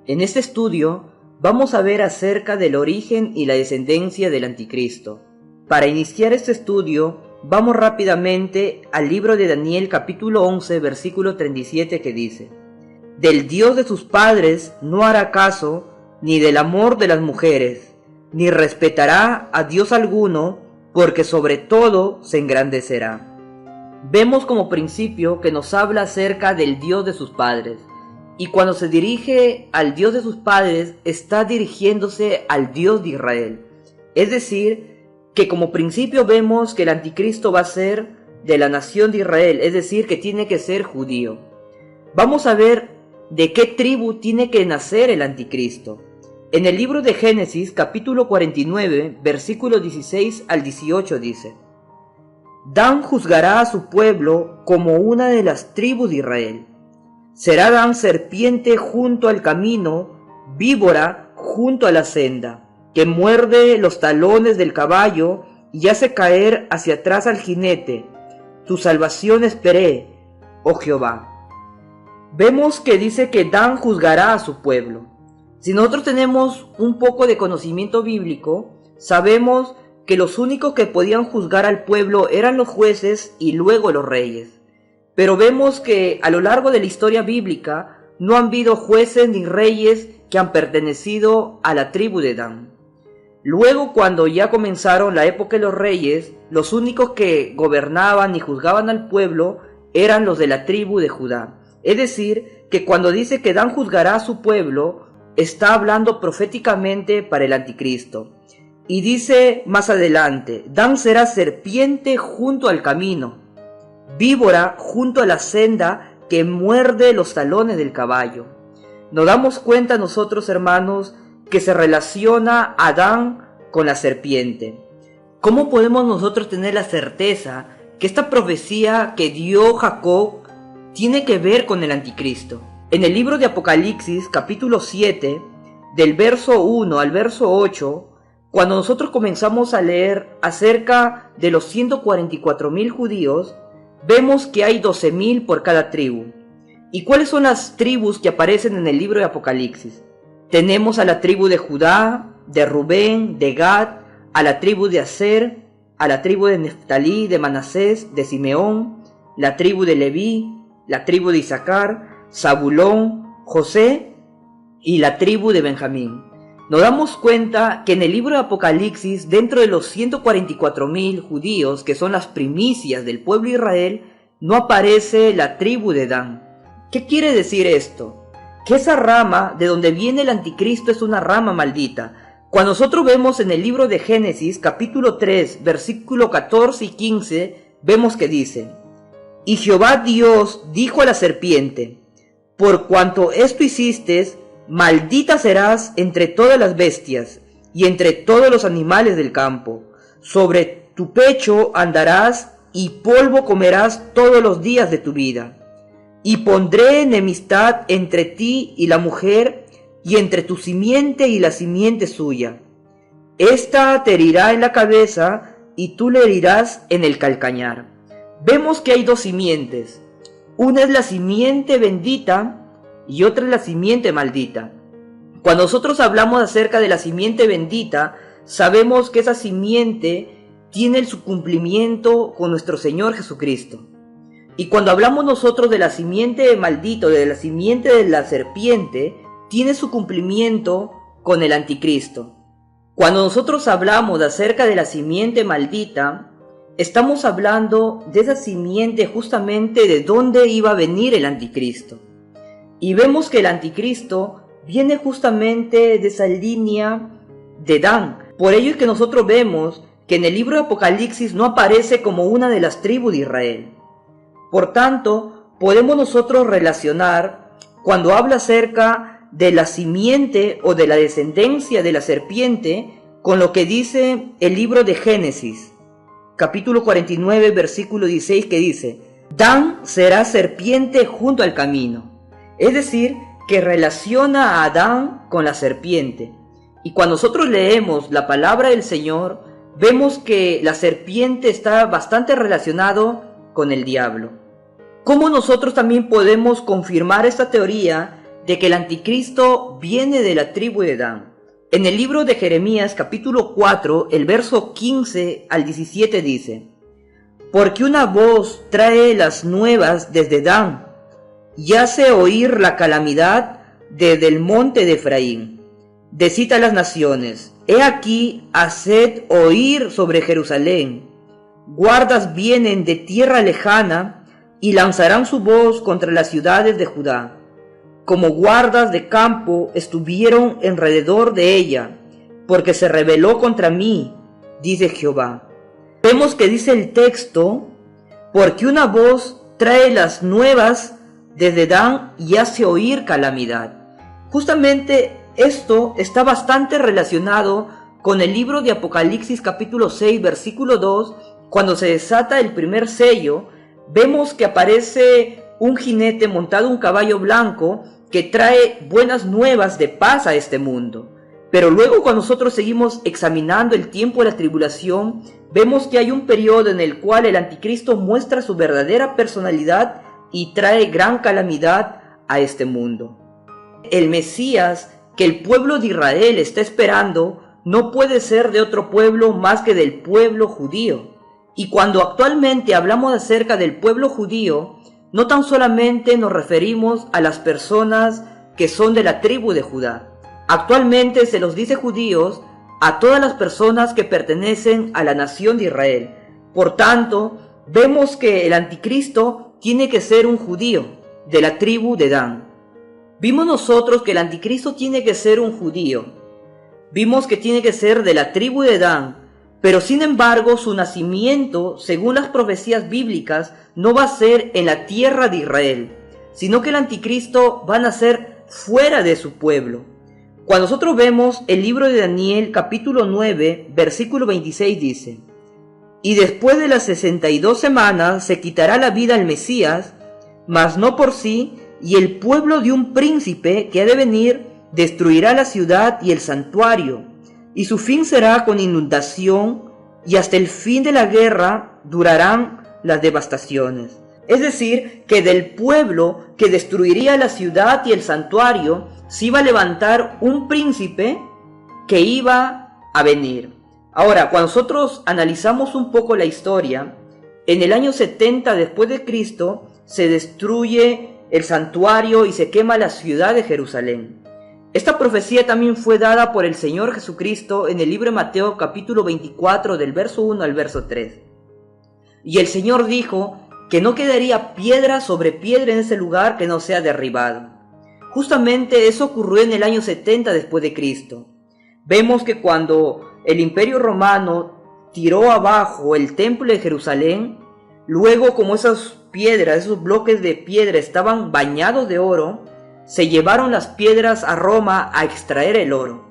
En este estudio vamos a ver acerca del origen y la descendencia del anticristo. Para iniciar este estudio, vamos rápidamente al libro de Daniel capítulo 11 versículo 37 que dice: Del Dios de sus padres no hará caso, ni del amor de las mujeres, ni respetará a Dios alguno, porque sobre todo se engrandecerá. Vemos como principio que nos habla acerca del Dios de sus padres, y cuando se dirige al Dios de sus padres, está dirigiéndose al Dios de Israel. Es decir, que como principio vemos que el anticristo va a ser de la nación de Israel, es decir, que tiene que ser judío. Vamos a ver de qué tribu tiene que nacer el anticristo. En el libro de Génesis, capítulo 49, versículos 16 al 18 dice: Dan juzgará a su pueblo como una de las tribus de Israel. Será Dan serpiente junto al camino, víbora junto a la senda, que muerde los talones del caballo y hace caer hacia atrás al jinete. Tu salvación esperé, oh Jehová. Vemos que dice que Dan juzgará a su pueblo. Si nosotros tenemos un poco de conocimiento bíblico, sabemos que los únicos que podían juzgar al pueblo eran los jueces y luego los reyes. Pero vemos que a lo largo de la historia bíblica no han habido jueces ni reyes que han pertenecido a la tribu de Dan. Luego, cuando ya comenzaron la época de los reyes, los únicos que gobernaban y juzgaban al pueblo eran los de la tribu de Judá. Es decir, que cuando dice que Dan juzgará a su pueblo, está hablando proféticamente para el anticristo. Y dice más adelante: Dan será serpiente junto al camino, víbora junto a la senda, que muerde los talones del caballo. Nos damos cuenta nosotros, hermanos, que se relaciona a Dan con la serpiente. ¿Cómo podemos nosotros tener la certeza que esta profecía que dio Jacob tiene que ver con el anticristo? En el libro de Apocalipsis, capítulo 7, del verso 1 al verso 8, cuando nosotros comenzamos a leer acerca de los 144,000 judíos, vemos que hay 12,000 por cada tribu. ¿Y cuáles son las tribus que aparecen en el libro de Apocalipsis? Tenemos a la tribu de Judá, de Rubén, de Gad, a la tribu de Aser, a la tribu de Neftalí, de Manasés, de Simeón, la tribu de Leví, la tribu de Isaacar, Zabulón, José y la tribu de Benjamín. Nos damos cuenta que en el libro de Apocalipsis, dentro de los 144,000 judíos, que son las primicias del pueblo de Israel, no aparece la tribu de Dan. ¿Qué quiere decir esto? Que esa rama de donde viene el anticristo es una rama maldita. Cuando nosotros vemos en el libro de Génesis, capítulo 3, versículo 14 y 15, vemos que dice: Y Jehová Dios dijo a la serpiente: Por cuanto esto hiciste, maldita serás entre todas las bestias y entre todos los animales del campo. Sobre tu pecho andarás y polvo comerás todos los días de tu vida. Y pondré enemistad entre ti y la mujer, y entre tu simiente y la simiente suya. Esta te herirá en la cabeza, y tú le herirás en el calcañar. Vemos que hay dos simientes. Una es la simiente bendita y otra es la simiente maldita. Cuando nosotros hablamos acerca de la simiente bendita, sabemos que esa simiente tiene su cumplimiento con nuestro Señor Jesucristo. Y cuando hablamos nosotros de la simiente maldita, de la simiente de la serpiente, tiene su cumplimiento con el anticristo. Cuando nosotros hablamos acerca de la simiente maldita, estamos hablando de esa simiente justamente de dónde iba a venir el anticristo. Y vemos que el anticristo viene justamente de esa línea de Dan. Por ello es que nosotros vemos que en el libro de Apocalipsis no aparece como una de las tribus de Israel. Por tanto, podemos nosotros relacionar, cuando habla acerca de la simiente o de la descendencia de la serpiente, con lo que dice el libro de Génesis, capítulo 49, versículo 16, que dice: Dan será serpiente junto al camino. Es decir, que relaciona a Adán con la serpiente. Y cuando nosotros leemos la palabra del Señor, vemos que la serpiente está bastante relacionado con el diablo. ¿Cómo nosotros también podemos confirmar esta teoría de que el anticristo viene de la tribu de Dan. En el libro de Jeremías capítulo 4, el verso 15 al 17 dice: Porque una voz trae las nuevas desde Dan, y hace oír la calamidad desde el monte de Efraín. Decid a las naciones: He aquí, haced oír sobre Jerusalén. Guardas vienen de tierra lejana y lanzarán su voz contra las ciudades de Judá. Como guardas de campo estuvieron alrededor de ella, porque se rebeló contra mí, dice Jehová. Vemos que dice el texto: porque una voz trae las nuevas desde Dan y hace oír calamidad. Justamente esto está bastante relacionado con el libro de Apocalipsis capítulo 6 versículo 2, cuando se desata el primer sello. Vemos que aparece un jinete montado en un caballo blanco que trae buenas nuevas de paz a este mundo. Pero luego, cuando nosotros seguimos examinando el tiempo de la tribulación, vemos que hay un periodo en el cual el anticristo muestra su verdadera personalidad y trae gran calamidad a este mundo. El Mesías que el pueblo de Israel está esperando no puede ser de otro pueblo más que del pueblo judío. Y cuando actualmente hablamos acerca del pueblo judío, no tan solamente nos referimos a las personas que son de la tribu de Judá. Actualmente se los dice judíos a todas las personas que pertenecen a la nación de Israel. Por tanto, vemos que el anticristo tiene que ser un judío de la tribu de Dan. Vimos nosotros que el anticristo tiene que ser un judío. Vimos que tiene que ser de la tribu de Dan. Pero sin embargo, su nacimiento, según las profecías bíblicas, no va a ser en la tierra de Israel, sino que el anticristo va a nacer fuera de su pueblo. Cuando nosotros vemos el libro de Daniel, capítulo 9, versículo 26 dice: Y después de las 62 semanas se quitará la vida al Mesías, mas no por sí, y el pueblo de un príncipe que ha de venir destruirá la ciudad y el santuario, y su fin será con inundación, y hasta el fin de la guerra durarán las devastaciones. Es decir, que del pueblo que destruiría la ciudad y el santuario, se iba a levantar un príncipe que iba a venir. Ahora, cuando nosotros analizamos un poco la historia, en el año 70 después de Cristo, se destruye el santuario y se quema la ciudad de Jerusalén. Esta profecía también fue dada por el Señor Jesucristo en el libro de Mateo capítulo 24 del verso 1 al verso 3. Y el Señor dijo que no quedaría piedra sobre piedra en ese lugar que no sea derribado. Justamente eso ocurrió en el año 70 después de Cristo. Vemos que cuando el Imperio Romano tiró abajo el templo de Jerusalén, luego como esas piedras, esos bloques de piedra estaban bañados de oro, se llevaron las piedras a Roma a extraer el oro.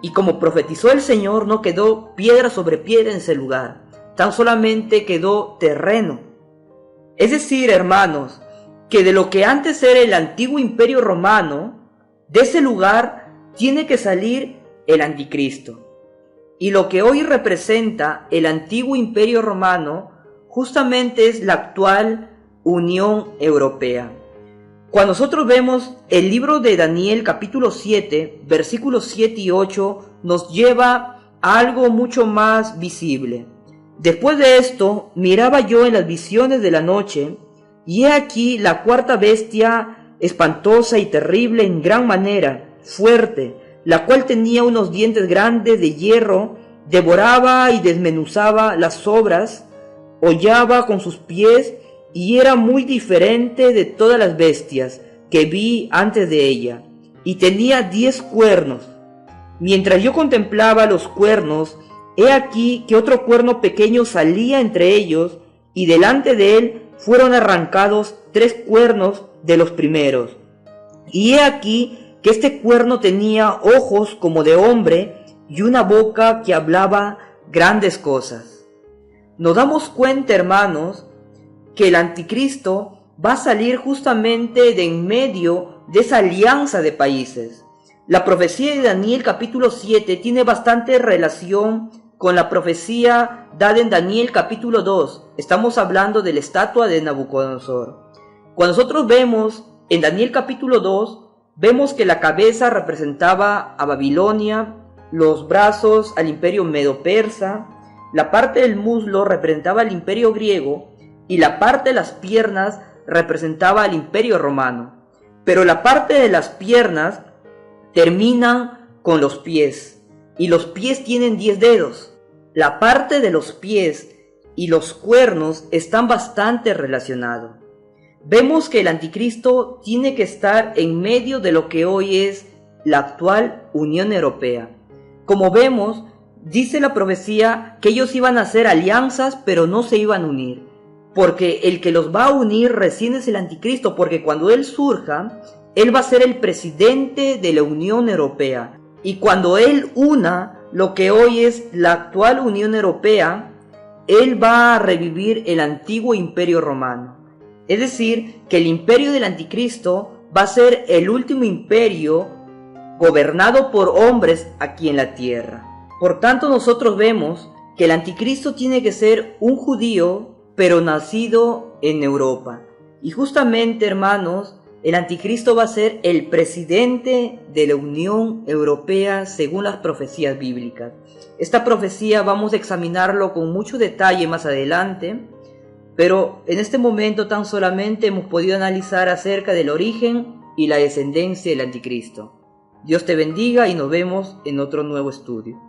Y como profetizó el Señor, no quedó piedra sobre piedra en ese lugar, tan solamente quedó terreno. Es decir, hermanos, que de lo que antes era el antiguo imperio romano, de ese lugar tiene que salir el anticristo. Y lo que hoy representa el antiguo imperio romano, justamente es la actual Unión Europea. Cuando nosotros vemos el libro de Daniel capítulo 7, versículos 7 y 8, nos lleva a algo mucho más visible. Después de esto, miraba yo en las visiones de la noche, y he aquí la cuarta bestia, espantosa y terrible en gran manera, fuerte, la cual tenía unos dientes grandes de hierro, devoraba y desmenuzaba las obras, hollaba con sus pies, y era muy diferente de todas las bestias que vi antes de ella, y tenía 10 cuernos. Mientras yo contemplaba los cuernos, he aquí que otro cuerno pequeño salía entre ellos, y delante de él fueron arrancados 3 cuernos de los primeros. Y he aquí que este cuerno tenía ojos como de hombre, y una boca que hablaba grandes cosas. Nos damos cuenta, hermanos, que el anticristo va a salir justamente de en medio de esa alianza de países. La profecía de Daniel capítulo 7 tiene bastante relación con la profecía dada en Daniel capítulo 2. Estamos hablando de la estatua de Nabucodonosor. Cuando nosotros vemos en Daniel capítulo 2, Vemos que la cabeza representaba a Babilonia, los brazos al imperio medo-persa, la parte del muslo representaba al imperio griego y la parte de las piernas representaba al imperio romano. Pero la parte de las piernas termina con los pies y los pies tienen 10 dedos. La parte de los pies y los cuernos están bastante relacionados. Vemos que el anticristo tiene que estar en medio de lo que hoy es la actual Unión Europea. Como vemos, dice la profecía que ellos iban a hacer alianzas, pero no se iban a unir. Porque el que los va a unir recién es el anticristo, porque cuando él surja, él va a ser el presidente de la Unión Europea. Y cuando él una lo que hoy es la actual Unión Europea, él va a revivir el antiguo imperio romano. Es decir, que el imperio del anticristo va a ser el último imperio gobernado por hombres aquí en la tierra. Por tanto, nosotros vemos que el anticristo tiene que ser un judío, pero nacido en Europa. Y justamente, hermanos, el anticristo va a ser el presidente de la Unión Europea según las profecías bíblicas. Esta profecía vamos a examinarlo con mucho detalle más adelante, pero en este momento tan solamente hemos podido analizar acerca del origen y la descendencia del anticristo. Dios te bendiga y nos vemos en otro nuevo estudio.